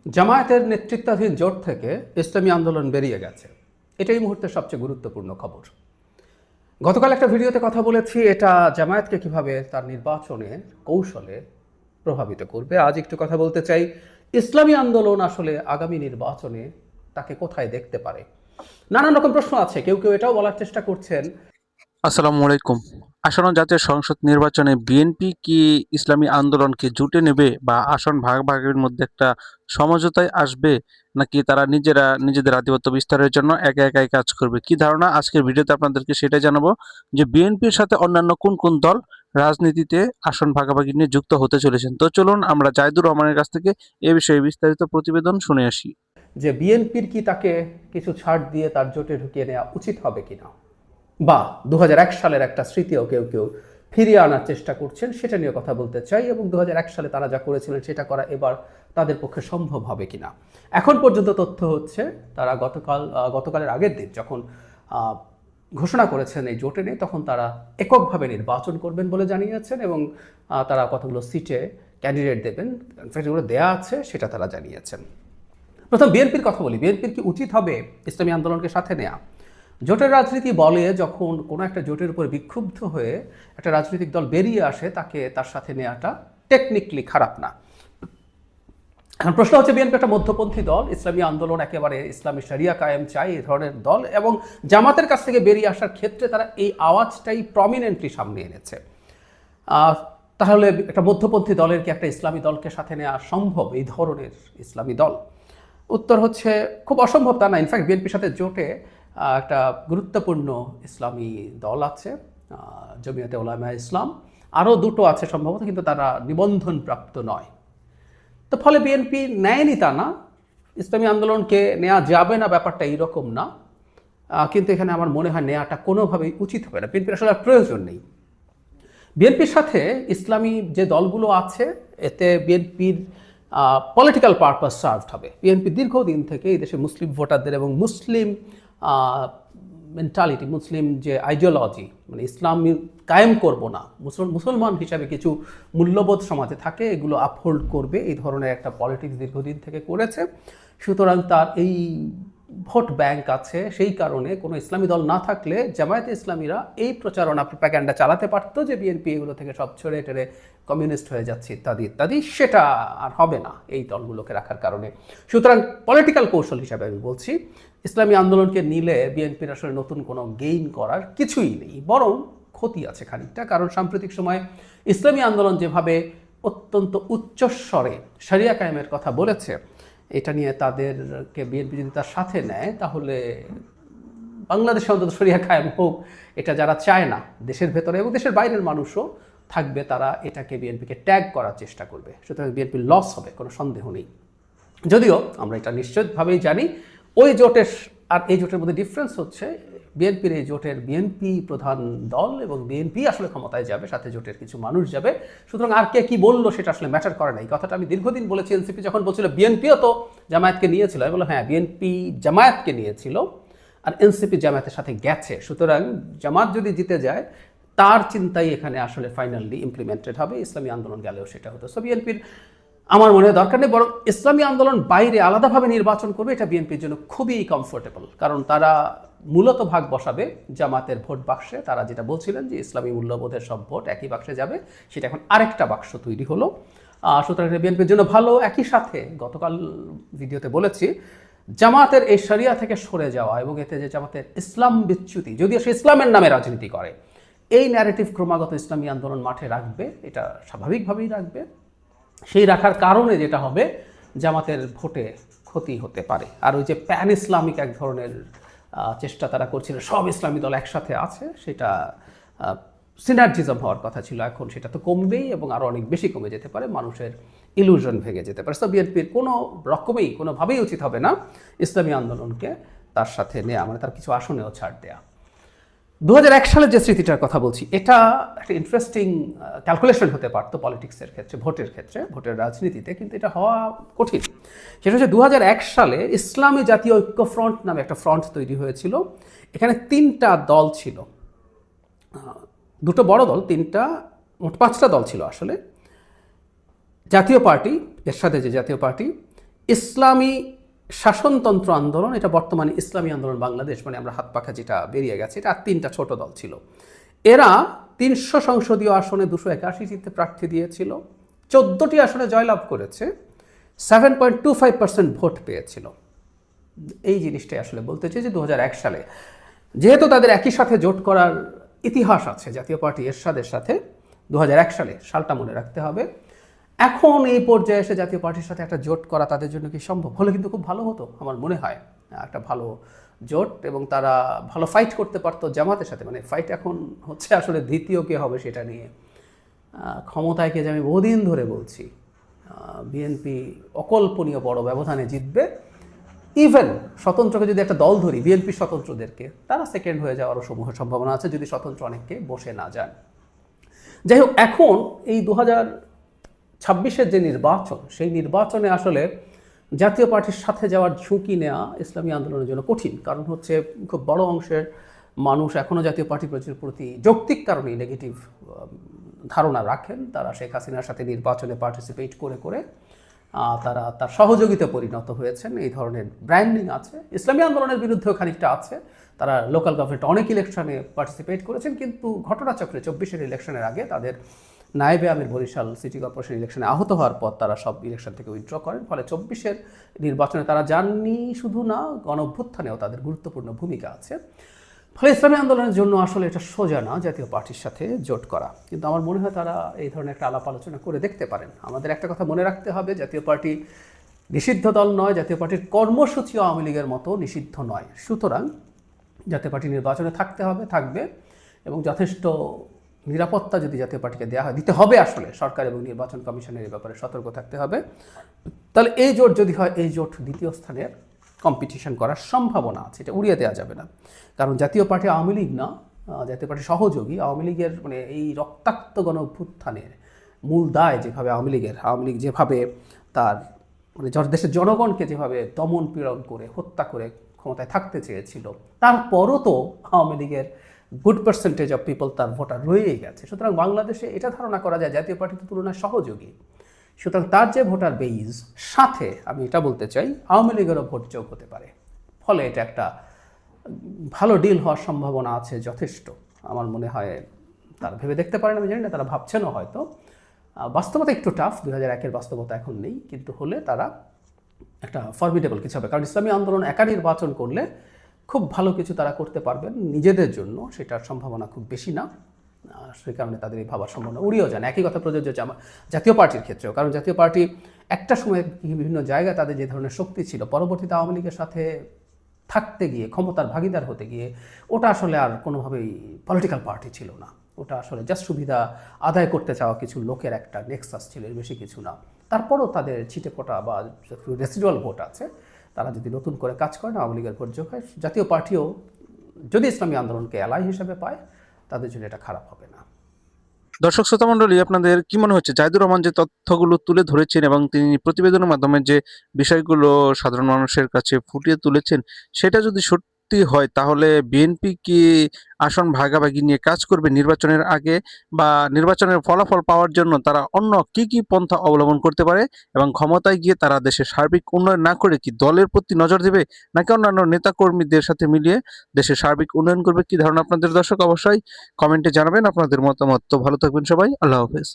জামায়াতের নেতৃত্বাধীন জোট থেকে ইসলামী আন্দোলন বেরিয়ে গেছে। এটাই এই মুহূর্তের সবচেয়ে গুরুত্বপূর্ণ খবর। গতকাল একটা ভিডিওতে কথা বলেছি এটা জামায়াতকে কিভাবে তার নির্বাচনের কৌশলে প্রভাবিত করবে। আজ একটু কথা বলতে চাই ইসলামী আন্দোলন আসলে আগামী নির্বাচনে তাকে কোথায় দেখতে পারে। নানান রকম প্রশ্ন আছে, কেউ কেউ এটাও বলার চেষ্টা করছেন। আসসালামু আলাইকুম। আসন্ন জাতীয় সংসদ নির্বাচনে বিএনপি কি ইসলামী আন্দোলনকে জুটে নেবে বা আসন ভাগাভাগির মধ্যে একটা সমঝোতায় আসবে, নাকি তারা নিজেদের আধিপত্য বিস্তারের জন্য একা একাই কাজ করবে? কি ধারণা, আজকের ভিডিওতে আপনাদেরকে সেটাই জানাবো যে বিএনপির সাথে অন্যান্য কোন কোন দল রাজনীতিতে আসন ভাগাভাগি নিয়ে যুক্ত হতে চলেছেন। তো চলুন আমরা জাহিদুর রহমানের কাছ থেকে এ বিষয়ে বিস্তারিত প্রতিবেদন শুনে আসি। যে বিএনপির কি তাকে কিছু ছাড় দিয়ে তার জোটে ঢুকিয়ে নেওয়া উচিত হবে কিনা, বা 2001 সালের একটা স্মৃতিও কেউ কেউ ফিরিয়ে আনার চেষ্টা করছেন, সেটা নিয়ে কথা বলতে চাই। এবং 2001 সালে তারা যা করেছিলেন সেটা করা এবার তাদের পক্ষে সম্ভব হবে কিনা। এখন পর্যন্ত তথ্য হচ্ছে তারা গতকালের আগের দিন যখন ঘোষণা করেছেন এই জোটে নেই, তখন তারা এককভাবে নির্বাচন করবেন বলে জানিয়েছেন এবং তারা কতগুলো সিটে ক্যান্ডিডেট দেবেন, যেগুলো দেয়া আছে সেটা তারা জানিয়েছেন। প্রথম বিএনপির কথা বলি। বিএনপির কি উচিত হবে ইসলামী আন্দোলনকে সাথে নেওয়া? জোটের রাজনীতি বলে যখন কোনো একটা জোটের উপর বিক্ষুব্ধ হয়ে একটা রাজনৈতিক দল বেরিয়ে আসে, তাকে তার সাথে নেওয়াটা টেকনিক্যালি খারাপ না। এখন প্রশ্ন হচ্ছে, বিএনপি একটা মধ্যপন্থী দল, ইসলামী আন্দোলন একেবারে ইসলামী শরিয়া কায়েম চাই এই ধরনের দল, এবং জামাতের কাছ থেকে বেরিয়ে আসার ক্ষেত্রে তারা এই আওয়াজটাই প্রমিনেন্টলি সামনে এনেছে। তাহলে একটা মধ্যপন্থী দলের কি একটা ইসলামী দলকে সাথে নেওয়া সম্ভব, এই ধরনের ইসলামী দল? উত্তর হচ্ছে খুব অসম্ভব তা না। ইনফ্যাক্ট বিএনপির সাথে জোটে একটা গুরুত্বপূর্ণ ইসলামী দল আছে, জমিয়তে উলামায়ে ইসলাম, আরও দুটো আছে সম্ভবত, কিন্তু তারা নিবন্ধনপ্রাপ্ত নয়। তো ফলে বিএনপি নেয়নি তা না, ইসলামী আন্দোলনকে নেওয়া যাবে না ব্যাপারটা এইরকম না, কিন্তু এখানে আমার মনে হয় নেওয়াটা কোনোভাবেই উচিত হবে না। বিএনপির আসলে প্রয়োজন নেই। বিএনপির সাথে ইসলামী যে দলগুলো আছে এতে বিএনপির পলিটিক্যাল পারপাস সার্ভড হবে। বিএনপি দীর্ঘদিন থেকে এই দেশে মুসলিম ভোটারদের এবং মুসলিম মেন্টালিটি, মুসলিম যে আইডিওলজি, মানে ইসলাম কায়েম করব না, মুসলমান হিসাবে কিছু মূল্যবোধ সমাজে থাকে, এগুলো আপহোল্ড করবে, এই ধরনের একটা পলিটিক্স দীর্ঘদিন থেকে করেছে। সুতরাং তার এই ভোট ব্যাংক আছে, সেই কারণে কোনো ইসলামী দল না থাকলে জামায়াতে ইসলামীরা এই প্রচারণা প্রোপাগ্যান্ডা চালাতে পারতো যে বিএনপি এগুলো থেকে সব ছেড়ে টেরে কমিউনিস্ট হয়ে যাচ্ছে ইত্যাদি ইত্যাদি। সেটা আর হবে না এই দলগুলোকে রাখার কারণে। সুতরাং পলিটিক্যাল কৌশল হিসাবে আমি বলছি, ইসলামী আন্দোলনকে নিলে বিএনপির আসলে নতুন কোনো গেইন করার কিছুই নেই, বরং ক্ষতি আছে খানিকটা। কারণ সাম্প্রতিক সময়ে ইসলামী আন্দোলন যেভাবে অত্যন্ত উচ্চস্বরে শরিয়া কায়েমের কথা বলেছে, এটা নিয়ে তাদেরকে বিএনপি যদি তার সাথে নেয়, তাহলে বাংলাদেশে অন্তত শরিয়া কায়েম হোক, এটা যারা চায় না, দেশের ভেতরে এবং দেশের বাইরের মানুষও থাকবে, তারা এটাকে বিএনপিকে ট্যাগ করার চেষ্টা করবে। সুতরাং বিএনপির লস হবে, কোনো সন্দেহ নেই। যদিও আমরা এটা নিশ্চিতভাবেই জানি ওই জোটের আর এই জোটের মধ্যে ডিফারেন্স হচ্ছে, বিএনপির এই জোটের বিএনপি প্রধান দল এবং বিএনপি আসলে ক্ষমতায় যাবে, সাথে জোটের কিছু মানুষ যাবে। সুতরাং আর কে কি বললো সেটা আসলে ম্যাটার করে না। এই কথাটা আমি দীর্ঘদিন বলেছি। এনসিপি যখন বলছিল বিএনপিও তো জামায়াতকে নিয়েছিল, আমি বললাম হ্যাঁ, বিএনপি জামায়াতকে নিয়েছিল আর এনসিপি জামায়াতের সাথে গেছে। সুতরাং জামাত যদি জিতে যায়, তার চিন্তাই এখানে আসলে ফাইনালি ইমপ্লিমেন্টেড হবে। ইসলামী আন্দোলন গেলেও সেটা হতো। সো বিএনপির আমার মনে হয় দরকার নেই, বরং ইসলামী আন্দোলন বাইরে আলাদাভাবে নির্বাচন করবে, এটা বিএনপির জন্য খুবই কমফোর্টেবল। কারণ তারা মূলত ভাগ বসাবে জামাতের ভোট বাক্সে। তারা যেটা বলছিলেন যে ইসলামী মূল্যবোধের সব ভোট একই বাক্সে যাবে, সেটা এখন আরেকটা বাক্স তৈরি হলো। সুতরাং বিএনপির জন্য ভালো। একই সাথে গতকাল ভিডিওতে বলেছি, জামাতের এই শরিয়া থেকে সরে যাওয়া এবং এতে যে জামাতের ইসলাম বিচ্যুতি, যদিও সে ইসলামের নামে রাজনীতি করে, এই ন্যারেটিভ ক্রমাগত ইসলামী আন্দোলন মাঠে রাখবে, এটা স্বাভাবিকভাবেই রাখবে। সেই রাখার কারণে যেটা হবে, জামাতের ভোটে ক্ষতি হতে পারে। আর ওই যে প্যান ইসলামিক এক ধরনের চেষ্টা তারা করছিল, সব ইসলামী দল একসাথে আছে, সেটা সিনার্জিজম হওয়ার কথা ছিল, এখন সেটা তো কমবেই এবং আরও অনেক বেশি কমে যেতে পারে, মানুষের ইলুশন ভেঙে যেতে পারে। সো বিএনপির কোনো রকমেই কোনোভাবেই উচিত হবে না ইসলামী আন্দোলনকে তার সাথে নেওয়া, মানে তার কিছু আসনেও ছাড় দেওয়া। 2001 সালের যে স্মৃতিটার কথা বলছি, এটা একটা ইন্টারেস্টিং ক্যালকুলেশন হতে পারতো পলিটিক্সের ক্ষেত্রে, ভোটের ক্ষেত্রে, ভোটের রাজনীতিতে, কিন্তু এটা হওয়া কঠিন। সেটা হচ্ছে 2001 সালে ইসলামী জাতীয় ঐক্য ফ্রন্ট নামে একটা ফ্রন্ট তৈরি হয়েছিল। এখানে 3টা দল ছিল, দুটো বড় দল, 3টা, মোট 5টা দল ছিল আসলে। জাতীয় পার্টি, এর সাথে যে জাতীয় পার্টি, ইসলামী শাসনতন্ত্র আন্দোলন, এটা বর্তমানে ইসলামী আন্দোলন বাংলাদেশ, মানে আমরা হাত পাখা যেটা বেরিয়ে গেছে, এটা আর 3টা ছোট দল ছিল। এরা 300 সংসদীয় আসনে 281টিতে প্রার্থী দিয়েছিল, 14টি আসনে জয়লাভ করেছে, 7.25% ভোট পেয়েছিল। এই জিনিসটাই আসলে বলতে চাই যে 2001 সালে যেহেতু তাদের একই সাথে জোট করার ইতিহাস আছে জাতীয় পার্টি এরশাদের সাথে, 2001 সালে, সালটা মনে রাখতে হবে। এখন এই পর্যায়ে এসে জাতীয় পার্টির সাথে একটা জোট করা তাদের জন্য কি সম্ভব? হলে কিন্তু খুব ভালো হতো আমার মনে হয়, একটা ভালো জোট, এবং তারা ভালো ফাইট করতে পারতো জামাতের সাথে। মানে ফাইট এখন হচ্ছে আসলে দ্বিতীয় কে হবে সেটা নিয়ে। ক্ষমতায় কে যে আমি বহুদিন ধরে বলছি, বিএনপি অকল্পনীয় বড় ব্যবধানে জিতবে। ইভেন স্বতন্ত্রকে যদি একটা দল ধরি, বিএনপি স্বতন্ত্রদেরকে, তারা সেকেন্ড হয়ে যাওয়ারও সমূহ সম্ভাবনা আছে যদি স্বতন্ত্র অনেককে বসে না যান। যাই হোক, এখন এই 2026-এর যে নির্বাচন, সেই নির্বাচনে আসলে জাতীয় পার্টির সাথে যাওয়ার ঝুঁকি নেওয়া ইসলামী আন্দোলনের জন্য কঠিন। কারণ হচ্ছে খুব বড় অংশের মানুষ এখনও জাতীয় পার্টির প্রতি যৌক্তিক কারণেই নেগেটিভ ধারণা রাখেন। তারা শেখ হাসিনার সাথে নির্বাচনে পার্টিসিপেট করে করে তারা তার সহযোগিতা পরিণত হয়েছেন। এই ধরনের ব্র্যান্ডিং আছে, ইসলামী আন্দোলনের বিরুদ্ধেও খানিকটা আছে। তারা লোকাল গভর্নমেন্ট অনেক ইলেকশনে পার্টিসিপেট করেছেন, কিন্তু ঘটনাচক্রে 24-এর ইলেকশনের আগে তাদের নায়েবে আমির বরিশাল সিটি কর্পোরেশন ইলেকশনে আহত হওয়ার পর তারা সব ইলেকশন থেকে উইথড্র করেন। ফলে 24-এর নির্বাচনে তারা যাননি শুধু না, গণঅভ্যুত্থানেও তাদের গুরুত্বপূর্ণ ভূমিকা আছে। ফলে ইসলামী আন্দোলনের জন্য আসলে এটা সোজা না জাতীয় পার্টির সাথে জোট করা, কিন্তু আমার মনে হয় তারা এই ধরনের একটা আলাপ আলোচনা করে দেখতে পারেন। আমাদের একটা কথা মনে রাখতে হবে, জাতীয় পার্টি নিষিদ্ধ দল নয়, জাতীয় পার্টির কর্মসূচিও আওয়ামী লীগের মতো নিষিদ্ধ নয়। সুতরাং জাতীয় পার্টি নির্বাচনে থাকবে, এবং যথেষ্ট নিরাপত্তা যদি জাতীয় পার্টিকে দেওয়া হয়, দিতে হবে আসলে সরকার এবং নির্বাচন কমিশনের এই ব্যাপারে সতর্ক থাকতে হবে। তাহলে এই জোট যদি হয়, এই জোট দ্বিতীয় স্থানের কম্পিটিশন করার সম্ভাবনা আছে, এটা উড়িয়ে দেওয়া যাবে না। কারণ জাতীয় পার্টি আওয়ামী লীগ না, জাতীয় পার্টি সহযোগী। আওয়ামী লীগের মানে এই রক্তাক্ত গণঅভ্যুত্থানের মূল দায় যেভাবে আওয়ামী লীগ যেভাবে তার মানে দেশের জনগণকে যেভাবে দমন পীড়ন করে হত্যা করে ক্ষমতায় থাকতে চেয়েছিল, তারপরও তো আওয়ামী লীগের গুড পার্সেন্টেজ অফ পিপল তার ভোটার রয়েই গেছে। সুতরাং বাংলাদেশে এটা ধারণা করা যায় জাতীয় পার্টির তুলনায় সহযোগী। সুতরাং তার যে ভোটার বেইজ, সাথে আমি এটা বলতে চাই আওয়ামী লীগেরও ভোট যোগ হতে পারে। ফলে এটা একটা ভালো ডিল হওয়ার সম্ভাবনা আছে যথেষ্ট। আমার মনে হয় তারা ভেবে দেখতে পারেন, আমি জানি না তারা ভাবছেনও হয়তো। বাস্তবতা একটু টাফ, 2001-এর বাস্তবতা এখন নেই, কিন্তু হলে তারা একটা ফরমিডেবল কিছু হবে। কারণ ইসলামী আন্দোলন একা নির্বাচন করলে খুব ভালো কিছু তারা করতে পারবেন নিজেদের জন্য, সেটার সম্ভাবনা খুব বেশি না। সেই কারণে তাদের এই ভাবার সম্ভাবনা উড়িয়েও যান। একই কথা প্রযোজ্য জাতীয় পার্টির ক্ষেত্রেও। কারণ জাতীয় পার্টি একটা সময় বিভিন্ন জায়গায় তাদের যে ধরনের শক্তি ছিল, পরবর্তীতে আওয়ামী লীগের সাথে থাকতে গিয়ে, ক্ষমতার ভাগিদার হতে গিয়ে, ওটা আসলে আর কোনোভাবেই পলিটিক্যাল পার্টি ছিল না। ওটা আসলে জাস্ট সুবিধা আদায় করতে চাওয়া কিছু লোকের একটা নেক্সাস ছিল, এর বেশি কিছু না। তারপরও তাদের ছিটে ফোটা বা রেসিডুয়াল ভোট আছে। তারা যদি নতুন করে কাজ করেন, আওয়ামী লীগের ভোট যোগ হয়, জাতীয় পার্টিও যদি ইসলামী আন্দোলনকে অ্যালাই হিসেবে পায়, তাদের জন্য এটা খারাপ হবে না। দর্শক শ্রোতা মণ্ডলী, আপনাদের কি মনে হচ্ছে জাহিদুর রহমান যে তথ্যগুলো তুলে ধরেছেন এবং তিনি প্রতিবেদনের মাধ্যমে যে বিষয়গুলো সাধারণ মানুষের কাছে ফুটিয়ে তুলেছেন, সেটা যদি সত্যি হয় তাহলে বিএনপি কি আসন ভাগাভাগি নিয়ে কাজ করবে নির্বাচনের আগে, বা নির্বাচনের ফলাফল পাওয়ার জন্য তারা অন্য কি কি পন্থা অবলম্বন করতে পারে, এবং ক্ষমতায় গিয়ে তারা দেশের সার্বিক উন্নয়ন না করে কি দলের প্রতি নজর দেবে, নাকি অন্যান্য নেতাকর্মীদের সাথে মিলিয়ে দেশের সার্বিক উন্নয়ন করবে? কি ধারণা আপনাদের দর্শক? অবশ্যই কমেন্টে জানাবেন আপনাদের মতামত। তো ভালো থাকবেন সবাই, আল্লাহ হাফেজ।